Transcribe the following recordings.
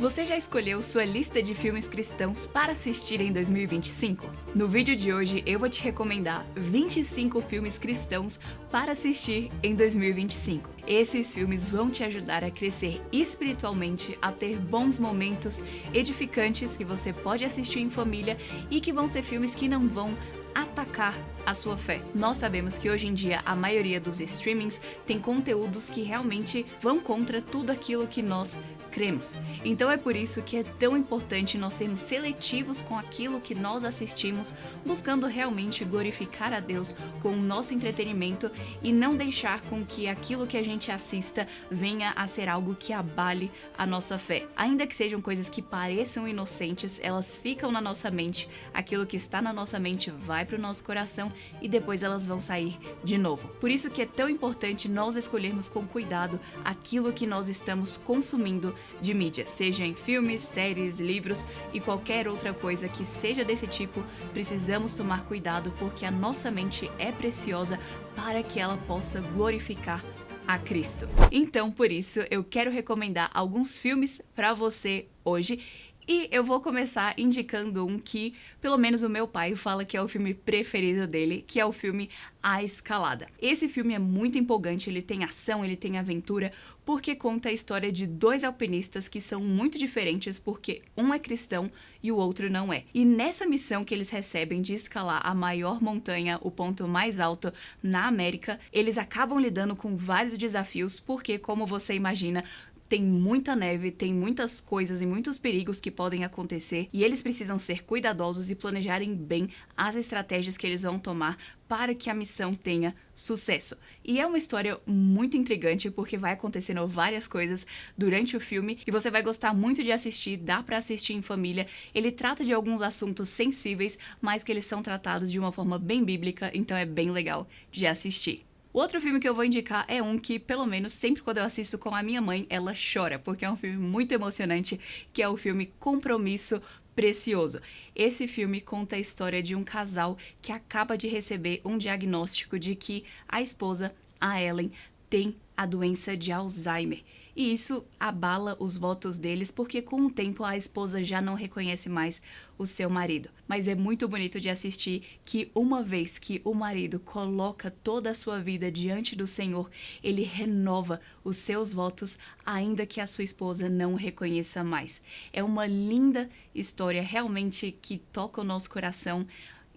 Você já escolheu sua lista de filmes cristãos para assistir em 2025? No vídeo de hoje eu vou te recomendar 25 filmes cristãos para assistir em 2025. Esses filmes vão te ajudar a crescer espiritualmente, a ter bons momentos edificantes que você pode assistir em família e que vão ser filmes que não vão atacar a sua fé. Nós sabemos que hoje em dia a maioria dos streamings tem conteúdos que realmente vão contra tudo aquilo que nós cremos. Então é por isso que é tão importante nós sermos seletivos com aquilo que nós assistimos, buscando realmente glorificar a Deus com o nosso entretenimento e não deixar com que aquilo que a gente assista venha a ser algo que abale a nossa fé. Ainda que sejam coisas que pareçam inocentes, elas ficam na nossa mente, aquilo que está na nossa mente vai para o nosso coração e depois elas vão sair de novo. Por isso que é tão importante nós escolhermos com cuidado aquilo que nós estamos consumindo de mídia, seja em filmes, séries, livros e qualquer outra coisa que seja desse tipo. Precisamos tomar cuidado porque a nossa mente é preciosa para que ela possa glorificar a Cristo. Então, por isso, eu quero recomendar alguns filmes para você hoje. E eu vou começar indicando um que, pelo menos o meu pai fala que é o filme preferido dele, que é o filme A Escalada. Esse filme é muito empolgante, ele tem ação, ele tem aventura, porque conta a história de dois alpinistas que são muito diferentes porque um é cristão e o outro não é. E nessa missão que eles recebem de escalar a maior montanha, o ponto mais alto na América, eles acabam lidando com vários desafios porque, como você imagina, tem muita neve, tem muitas coisas e muitos perigos que podem acontecer e eles precisam ser cuidadosos e planejarem bem as estratégias que eles vão tomar para que a missão tenha sucesso. E é uma história muito intrigante porque vai acontecendo várias coisas durante o filme que você vai gostar muito de assistir, dá pra assistir em família. Ele trata de alguns assuntos sensíveis, mas que eles são tratados de uma forma bem bíblica, então é bem legal de assistir. O outro filme que eu vou indicar é um que, pelo menos, sempre quando eu assisto com a minha mãe, ela chora, porque é um filme muito emocionante, que é o filme Compromisso Precioso. Esse filme conta a história de um casal que acaba de receber um diagnóstico de que a esposa, a Ellen, tem a doença de Alzheimer. E isso abala os votos deles porque com o tempo a esposa já não reconhece mais o seu marido. Mas é muito bonito de assistir que uma vez que o marido coloca toda a sua vida diante do Senhor, ele renova os seus votos ainda que a sua esposa não o reconheça mais. É uma linda história realmente que toca o nosso coração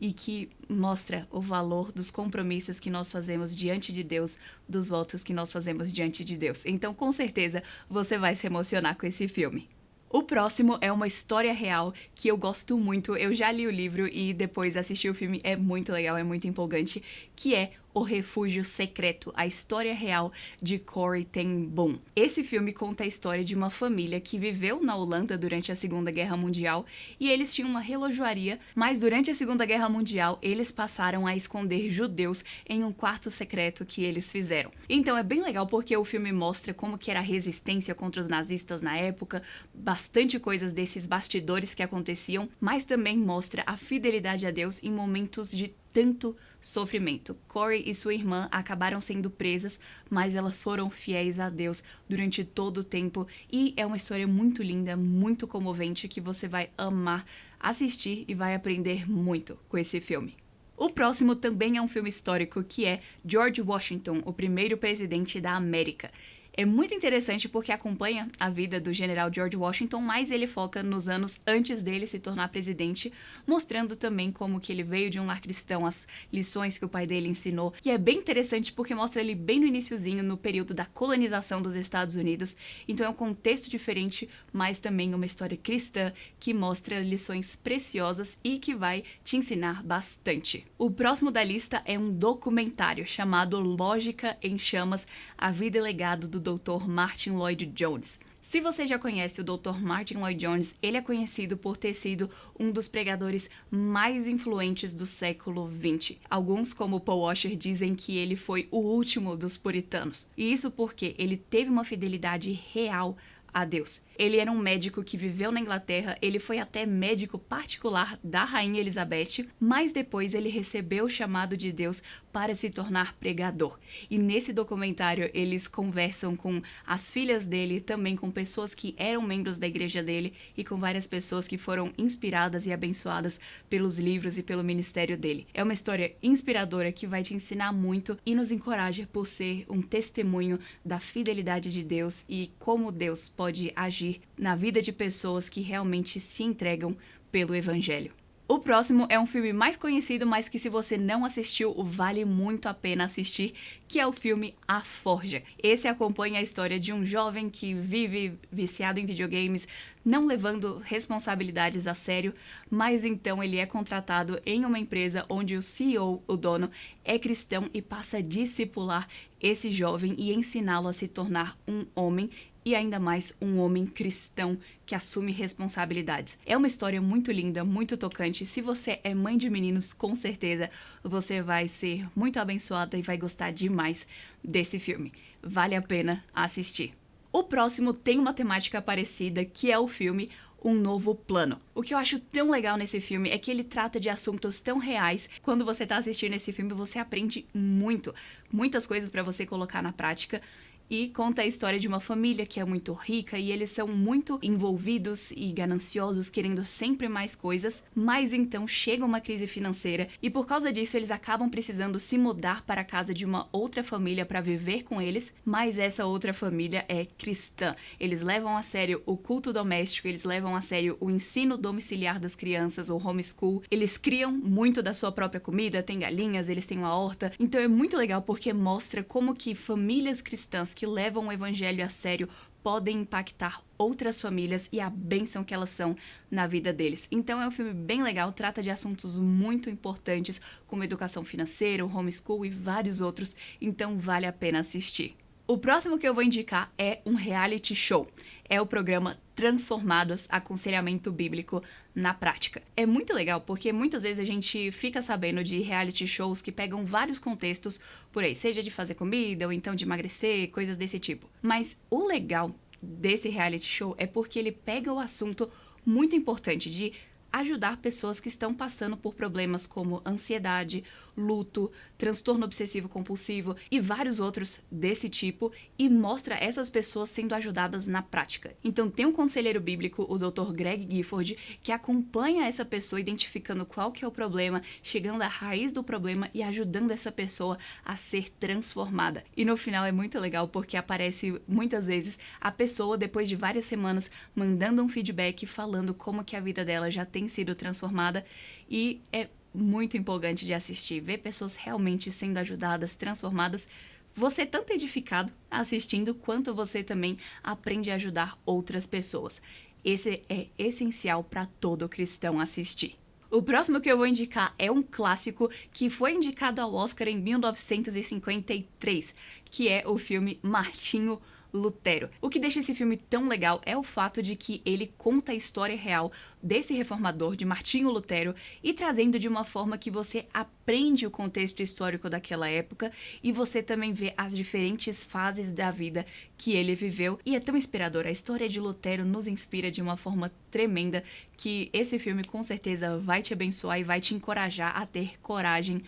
e que mostra o valor dos compromissos que nós fazemos diante de Deus, dos votos que nós fazemos diante de Deus. Então, com certeza, você vai se emocionar com esse filme. O próximo é uma história real que eu gosto muito, eu já li o livro e depois assisti o filme, é muito legal, é muito empolgante, que é O Refúgio Secreto, a história real de Corrie ten Boom. Esse filme conta a história de uma família que viveu na Holanda durante a Segunda Guerra Mundial e eles tinham uma relojoaria, mas durante a Segunda Guerra Mundial eles passaram a esconder judeus em um quarto secreto que eles fizeram. Então é bem legal porque o filme mostra como que era a resistência contra os nazistas na época, bastante coisas desses bastidores que aconteciam, mas também mostra a fidelidade a Deus em momentos de tanto sofrimento. Corrie e sua irmã acabaram sendo presas, mas elas foram fiéis a Deus durante todo o tempo e é uma história muito linda, muito comovente que você vai amar assistir e vai aprender muito com esse filme. O próximo também é um filme histórico que é George Washington, o primeiro presidente da América. É muito interessante porque acompanha a vida do general George Washington, mas ele foca nos anos antes dele se tornar presidente, mostrando também como que ele veio de um lar cristão, as lições que o pai dele ensinou. E é bem interessante porque mostra ele bem no iniciozinho, no período da colonização dos Estados Unidos. Então é um contexto diferente, mas também uma história cristã que mostra lições preciosas e que vai te ensinar bastante. O próximo da lista é um documentário chamado Lógica em Chamas, a vida e legado do Dr. Martyn Lloyd-Jones. Se você já conhece o Dr. Martyn Lloyd-Jones, ele é conhecido por ter sido um dos pregadores mais influentes do século XX. Alguns, como Paul Washer, dizem que ele foi o último dos puritanos. E isso porque ele teve uma fidelidade real a Deus. Ele era um médico que viveu na Inglaterra, ele foi até médico particular da Rainha Elizabeth, mas depois ele recebeu o chamado de Deus para se tornar pregador. E nesse documentário eles conversam com as filhas dele, também com pessoas que eram membros da igreja dele e com várias pessoas que foram inspiradas e abençoadas pelos livros e pelo ministério dele. É uma história inspiradora que vai te ensinar muito e nos encoraja por ser um testemunho da fidelidade de Deus e como Deus pode agir na vida de pessoas que realmente se entregam pelo Evangelho. O próximo é um filme mais conhecido, mas que se você não assistiu, vale muito a pena assistir, que é o filme A Forja. Esse acompanha a história de um jovem que vive viciado em videogames, não levando responsabilidades a sério, mas então ele é contratado em uma empresa onde o CEO, o dono, é cristão e passa a discipular esse jovem e ensiná-lo a se tornar um homem e ainda mais um homem cristão que assume responsabilidades. É uma história muito linda, muito tocante. Se você é mãe de meninos, com certeza você vai ser muito abençoada e vai gostar demais desse filme. Vale a pena assistir. O próximo tem uma temática parecida, que é o filme Um Novo Plano. O que eu acho tão legal nesse filme é que ele trata de assuntos tão reais. Quando você tá assistindo esse filme, você aprende muitas coisas para você colocar na prática. E conta a história de uma família que é muito rica e eles são muito envolvidos e gananciosos, querendo sempre mais coisas, mas então chega uma crise financeira e por causa disso eles acabam precisando se mudar para a casa de uma outra família para viver com eles, mas essa outra família é cristã. Eles levam a sério o culto doméstico, eles levam a sério o ensino domiciliar das crianças, o homeschool, eles criam muito da sua própria comida, tem galinhas, eles têm uma horta, então é muito legal porque mostra como que famílias cristãs que levam o evangelho a sério podem impactar outras famílias e a bênção que elas são na vida deles. Então é um filme bem legal, trata de assuntos muito importantes como educação financeira, o homeschool e vários outros, então vale a pena assistir. O próximo que eu vou indicar é um reality show. É o programa Transformados, Aconselhamento Bíblico na Prática. É muito legal porque muitas vezes a gente fica sabendo de reality shows que pegam vários contextos por aí, seja de fazer comida ou então de emagrecer, coisas desse tipo. Mas o legal desse reality show é porque ele pega o assunto muito importante de ajudar pessoas que estão passando por problemas como ansiedade, luto, transtorno obsessivo compulsivo e vários outros desse tipo e mostra essas pessoas sendo ajudadas na prática. Então tem um conselheiro bíblico, o Dr. Greg Gifford, que acompanha essa pessoa identificando qual que é o problema, chegando à raiz do problema e ajudando essa pessoa a ser transformada. E no final é muito legal porque aparece muitas vezes a pessoa depois de várias semanas mandando um feedback falando como que a vida dela já tem sido transformada e é muito empolgante de assistir, ver pessoas realmente sendo ajudadas, transformadas. Você tanto é edificado assistindo, quanto você também aprende a ajudar outras pessoas. Esse é essencial para todo cristão assistir. O próximo que eu vou indicar é um clássico que foi indicado ao Oscar em 1953, que é o filme Martinho Lutero. O que deixa esse filme tão legal é o fato de que ele conta a história real desse reformador, de Martinho Lutero, e trazendo de uma forma que você aprende o contexto histórico daquela época e você também vê as diferentes fases da vida que ele viveu. E é tão inspirador, a história de Lutero nos inspira de uma forma tremenda que esse filme com certeza vai te abençoar e vai te encorajar a ter coragem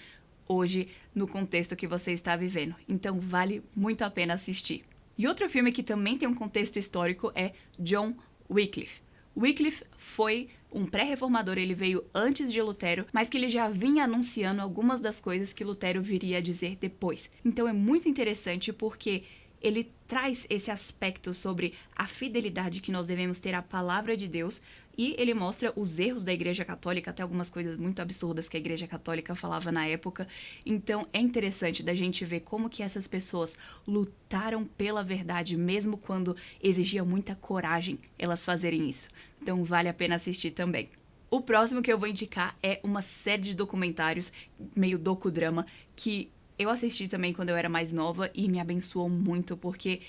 hoje no contexto que você está vivendo. Então vale muito a pena assistir. E outro filme que também tem um contexto histórico é John Wycliffe. Wycliffe foi um pré-reformador, ele veio antes de Lutero, mas que ele já vinha anunciando algumas das coisas que Lutero viria a dizer depois. Então é muito interessante porque ele traz esse aspecto sobre a fidelidade que nós devemos ter à palavra de Deus e ele mostra os erros da Igreja Católica, até algumas coisas muito absurdas que a Igreja Católica falava na época. Então é interessante da gente ver como que essas pessoas lutaram pela verdade, mesmo quando exigia muita coragem elas fazerem isso. Então vale a pena assistir também. O próximo que eu vou indicar é uma série de documentários, meio docudrama, que eu assisti também quando eu era mais nova e me abençoou muito porque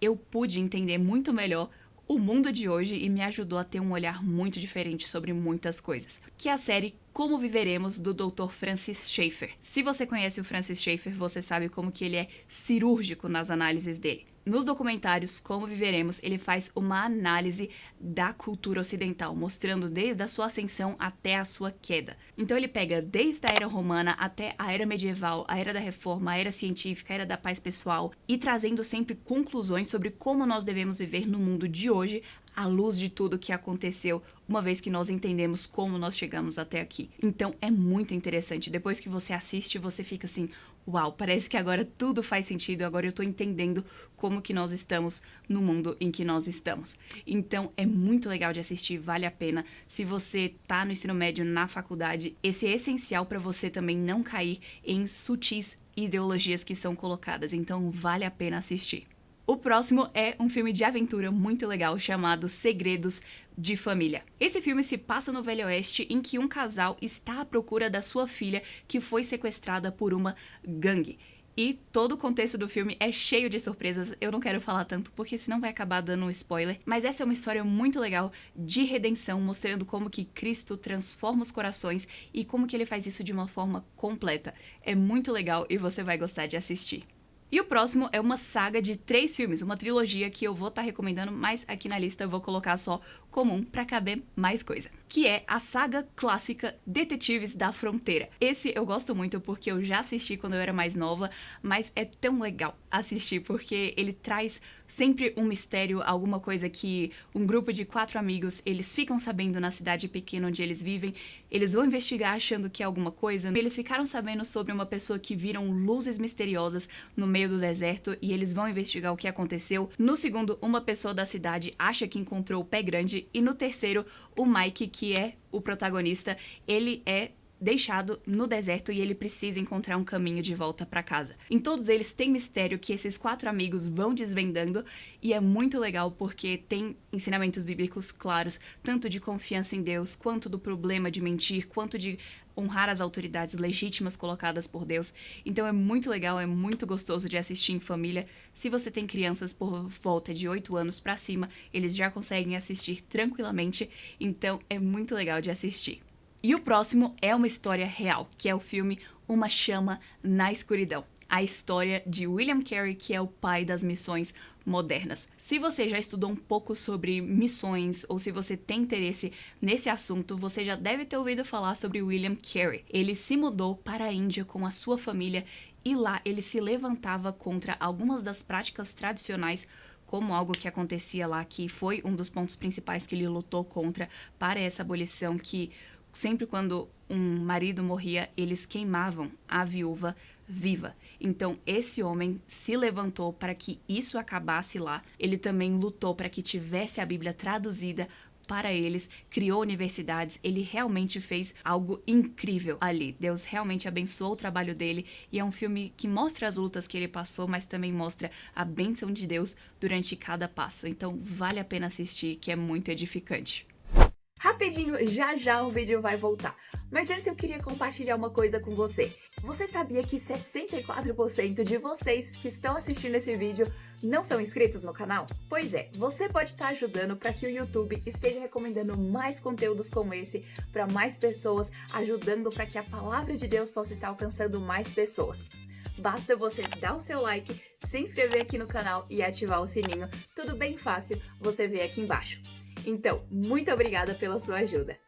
eu pude entender muito melhor o mundo de hoje e me ajudou a ter um olhar muito diferente sobre muitas coisas, que é a série Como Viveremos, do Dr. Francis Schaeffer. Se você conhece o Francis Schaeffer, você sabe como que ele é cirúrgico nas análises dele. nos documentários Como Viveremos, ele faz uma análise da cultura ocidental, mostrando desde a sua ascensão até a sua queda. Então ele pega desde a era romana até a era medieval, a era da reforma, a era científica, a era da paz pessoal, e trazendo sempre conclusões sobre como nós devemos viver no mundo de hoje, à luz de tudo que aconteceu, uma vez que nós entendemos como nós chegamos até aqui. Então é muito interessante. Depois que você assiste, você fica assim, uau, parece que agora tudo faz sentido, agora eu tô entendendo como que nós estamos no mundo em que nós estamos. Então é muito legal de assistir, vale a pena. Se você tá no ensino médio, na faculdade, esse é essencial para você também não cair em sutis ideologias que são colocadas, então vale a pena assistir. O próximo é um filme de aventura muito legal chamado Segredos de Família. Esse filme se passa no Velho Oeste, em que um casal está à procura da sua filha que foi sequestrada por uma gangue. E todo o contexto do filme é cheio de surpresas, eu não quero falar tanto porque senão vai acabar dando um spoiler, mas essa é uma história muito legal de redenção, mostrando como que Cristo transforma os corações e como que ele faz isso de uma forma completa. É muito legal e você vai gostar de assistir. E o próximo é uma saga de 3 filmes, uma trilogia que eu vou estar recomendando, mas aqui na lista eu vou colocar só como um pra caber mais coisa, que é a saga clássica Detetives da Fronteira. Esse eu gosto muito porque eu já assisti quando eu era mais nova, mas é tão legal assistir porque ele traz sempre um mistério, alguma coisa que um grupo de 4 amigos, eles ficam sabendo na cidade pequena onde eles vivem, eles vão investigar achando que é alguma coisa, eles ficaram sabendo sobre uma pessoa que viram luzes misteriosas no meio do deserto e eles vão investigar o que aconteceu. No segundo, uma pessoa da cidade acha que encontrou o pé grande e no terceiro, o Mike, que é o protagonista, ele é deixado no deserto e ele precisa encontrar um caminho de volta para casa. Em todos eles tem mistério que esses 4 amigos vão desvendando e é muito legal porque tem ensinamentos bíblicos claros, tanto de confiança em Deus, quanto do problema de mentir, quanto de honrar as autoridades legítimas colocadas por Deus. Então é muito legal, é muito gostoso de assistir em família. Se você tem crianças por volta de 8 anos para cima, eles já conseguem assistir tranquilamente, então é muito legal de assistir. E o próximo é uma história real, que é o filme Uma Chama na Escuridão. A história de William Carey, que é o pai das missões modernas. Se você já estudou um pouco sobre missões ou se você tem interesse nesse assunto, você já deve ter ouvido falar sobre William Carey. Ele se mudou para a Índia com a sua família e lá ele se levantava contra algumas das práticas tradicionais, como algo que acontecia lá, que foi um dos pontos principais que ele lutou contra para essa abolição, que sempre quando um marido morria, eles queimavam a viúva viva. Então esse homem se levantou para que isso acabasse lá. Ele também lutou para que tivesse a Bíblia traduzida para eles, criou universidades, ele realmente fez algo incrível ali. Deus realmente abençoou o trabalho dele e é um filme que mostra as lutas que ele passou, mas também mostra a bênção de Deus durante cada passo. Então vale a pena assistir, que é muito edificante. Rapidinho, já já o vídeo vai voltar. Mas antes eu queria compartilhar uma coisa com você. Você sabia que 64% de vocês que estão assistindo esse vídeo não são inscritos no canal? Pois é, você pode estar ajudando para que o YouTube esteja recomendando mais conteúdos como esse para mais pessoas, ajudando para que a palavra de Deus possa estar alcançando mais pessoas. Basta você dar o seu like, se inscrever aqui no canal e ativar o sininho. Tudo bem fácil, você vê aqui embaixo. Então, muito obrigada pela sua ajuda.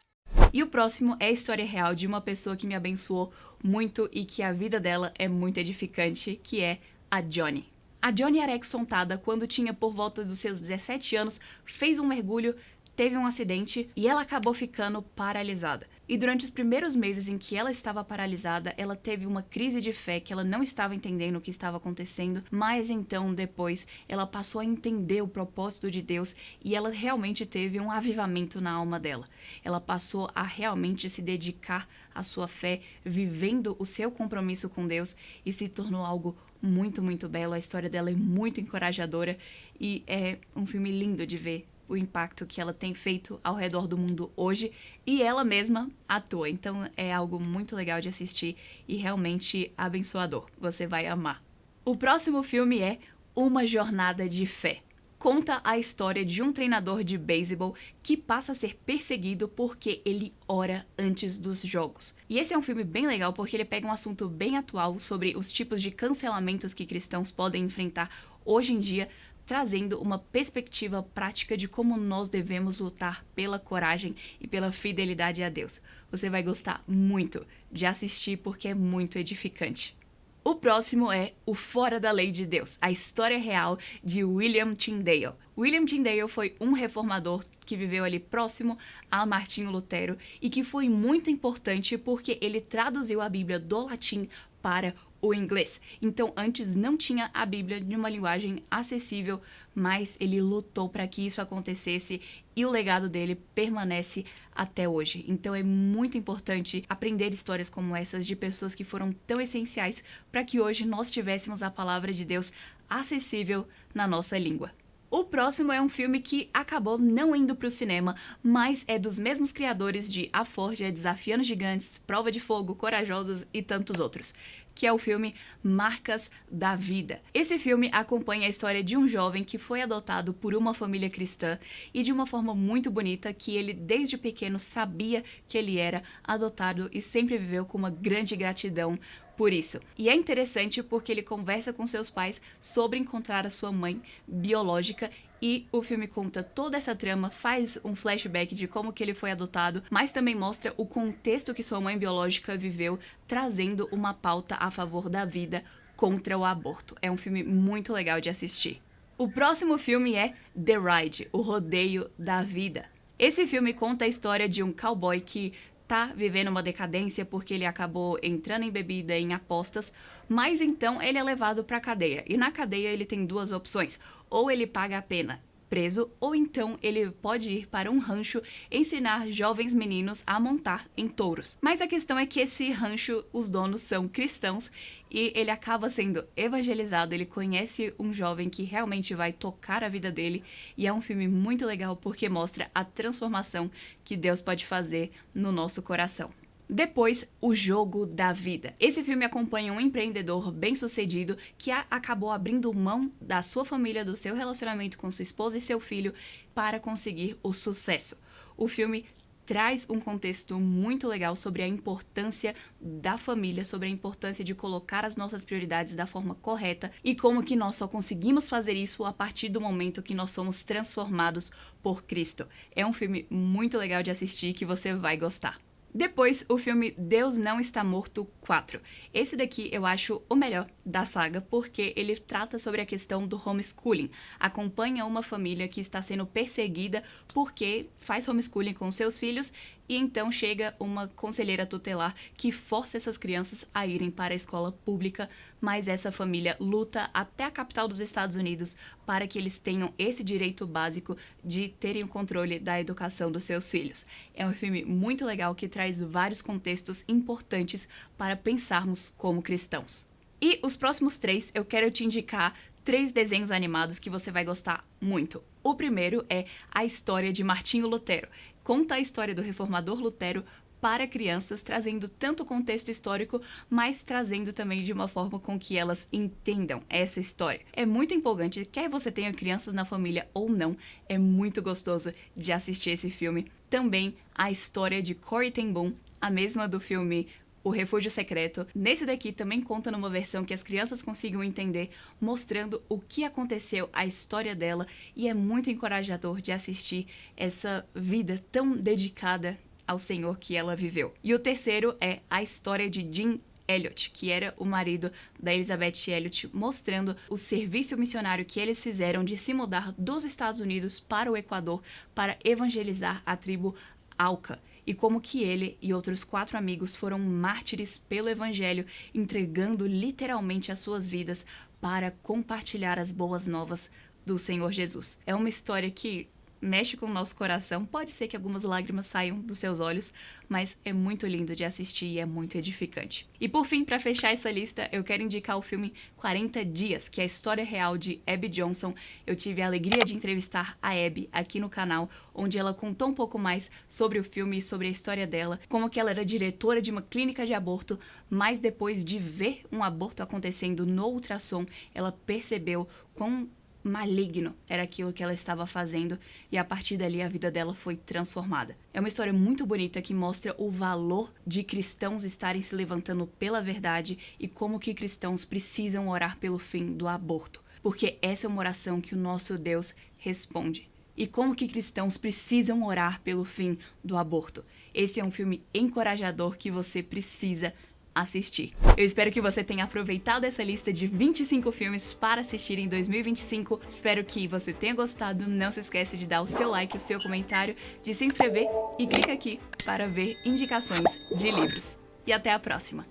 E o próximo é a história real de uma pessoa que me abençoou muito e que a vida dela é muito edificante, que é a Johnny. A Johnny era ex-sontada quando tinha por volta dos seus 17 anos, fez um mergulho, teve um acidente e ela acabou ficando paralisada. E durante os primeiros meses em que ela estava paralisada, ela teve uma crise de fé que ela não estava entendendo o que estava acontecendo, mas então depois ela passou a entender o propósito de Deus e ela realmente teve um avivamento na alma dela. Ela passou a realmente se dedicar à sua fé, vivendo o seu compromisso com Deus e se tornou algo muito, muito belo. A história dela é muito encorajadora e é um filme lindo de ver o impacto que ela tem feito ao redor do mundo hoje e ela mesma atua. Então é algo muito legal de assistir e realmente abençoador. Você vai amar. O próximo filme é Uma Jornada de Fé. Conta a história de um treinador de beisebol que passa a ser perseguido porque ele ora antes dos jogos. E esse é um filme bem legal porque ele pega um assunto bem atual sobre os tipos de cancelamentos que cristãos podem enfrentar hoje em dia trazendo uma perspectiva prática de como nós devemos lutar pela coragem e pela fidelidade a Deus. Você vai gostar muito de assistir porque é muito edificante. O próximo é O Fora da Lei de Deus, a história real de William Tyndale. William Tyndale foi um reformador que viveu ali próximo a Martinho Lutero e que foi muito importante porque ele traduziu a Bíblia do latim para o inglês. Então, antes não tinha a Bíblia de uma linguagem acessível, mas ele lutou para que isso acontecesse e o legado dele permanece até hoje. Então, é muito importante aprender histórias como essas de pessoas que foram tão essenciais para que hoje nós tivéssemos a palavra de Deus acessível na nossa língua. O próximo é um filme que acabou não indo para o cinema, mas é dos mesmos criadores de A Forja, Desafiando Gigantes, Prova de Fogo, Corajosos e tantos outros, que é o filme Marcas da Vida. Esse filme acompanha a história de um jovem que foi adotado por uma família cristã e de uma forma muito bonita que ele desde pequeno sabia que ele era adotado e sempre viveu com uma grande gratidão por isso. E é interessante porque ele conversa com seus pais sobre encontrar a sua mãe biológica e o filme conta toda essa trama, faz um flashback de como que ele foi adotado, mas também mostra o contexto que sua mãe biológica viveu, trazendo uma pauta a favor da vida contra o aborto. É um filme muito legal de assistir. O próximo filme é The Ride, o Rodeio da Vida. Esse filme conta a história de um cowboy que tá vivendo uma decadência porque ele acabou entrando em bebida, em apostas, mas então ele é levado pra cadeia. E na cadeia ele tem duas opções: ou ele paga a pena preso, ou então ele pode ir para um rancho ensinar jovens meninos a montar em touros. Mas a questão é que esse rancho, os donos são cristãos e ele acaba sendo evangelizado, ele conhece um jovem que realmente vai tocar a vida dele e é um filme muito legal porque mostra a transformação que Deus pode fazer no nosso coração. Depois, O Jogo da Vida. Esse filme acompanha um empreendedor bem-sucedido que acabou abrindo mão da sua família, do seu relacionamento com sua esposa e seu filho para conseguir o sucesso. O filme traz um contexto muito legal sobre a importância da família, sobre a importância de colocar as nossas prioridades da forma correta e como que nós só conseguimos fazer isso a partir do momento que nós somos transformados por Cristo. É um filme muito legal de assistir que você vai gostar. Depois, o filme Deus Não Está Morto 4. Esse daqui eu acho o melhor da saga porque ele trata sobre a questão do homeschooling. Acompanha uma família que está sendo perseguida porque faz homeschooling com seus filhos e então chega uma conselheira tutelar que força essas crianças a irem para a escola pública, mas essa família luta até a capital dos Estados Unidos para que eles tenham esse direito básico de terem o controle da educação dos seus filhos. É um filme muito legal que traz vários contextos importantes para pensarmos como cristãos. E os próximos 3 eu quero te indicar 3 desenhos animados que você vai gostar muito. O primeiro é A História de Martinho Lutero. Conta a história do reformador Lutero para crianças, trazendo tanto contexto histórico, mas trazendo também de uma forma com que elas entendam essa história. É muito empolgante, quer você tenha crianças na família ou não, é muito gostoso de assistir esse filme. Também A História de Corrie ten Boom, a mesma do filme O Refúgio Secreto. Nesse daqui também conta numa versão que as crianças consigam entender, mostrando o que aconteceu, a história dela, e é muito encorajador de assistir essa vida tão dedicada ao Senhor que ela viveu. E o terceiro é A História de Jim Elliot, que era o marido da Elizabeth Elliot, mostrando o serviço missionário que eles fizeram de se mudar dos Estados Unidos para o Equador para evangelizar a tribo Auca, e como que ele e outros 4 amigos foram mártires pelo evangelho, entregando literalmente as suas vidas para compartilhar as boas novas do Senhor Jesus. É uma história que mexe com o nosso coração, pode ser que algumas lágrimas saiam dos seus olhos, mas é muito lindo de assistir e é muito edificante. E por fim, para fechar essa lista, eu quero indicar o filme 40 Dias, que é a história real de Abby Johnson. Eu tive a alegria de entrevistar a Abby aqui no canal, onde ela contou um pouco mais sobre o filme e sobre a história dela, como que ela era diretora de uma clínica de aborto, mas depois de ver um aborto acontecendo no ultrassom, ela percebeu quão maligno era aquilo que ela estava fazendo e a partir dali a vida dela foi transformada. É uma história muito bonita que mostra o valor de cristãos estarem se levantando pela verdade e como que cristãos precisam orar pelo fim do aborto. porque essa é uma oração que o nosso Deus responde. E como que cristãos precisam orar pelo fim do aborto. Esse é um filme encorajador que você precisa assistir. Eu espero que você tenha aproveitado essa lista de 25 filmes para assistir em 2025. Espero que você tenha gostado. Não se esqueça de dar o seu like, o seu comentário, de se inscrever e clica aqui para ver indicações de livros. E até a próxima!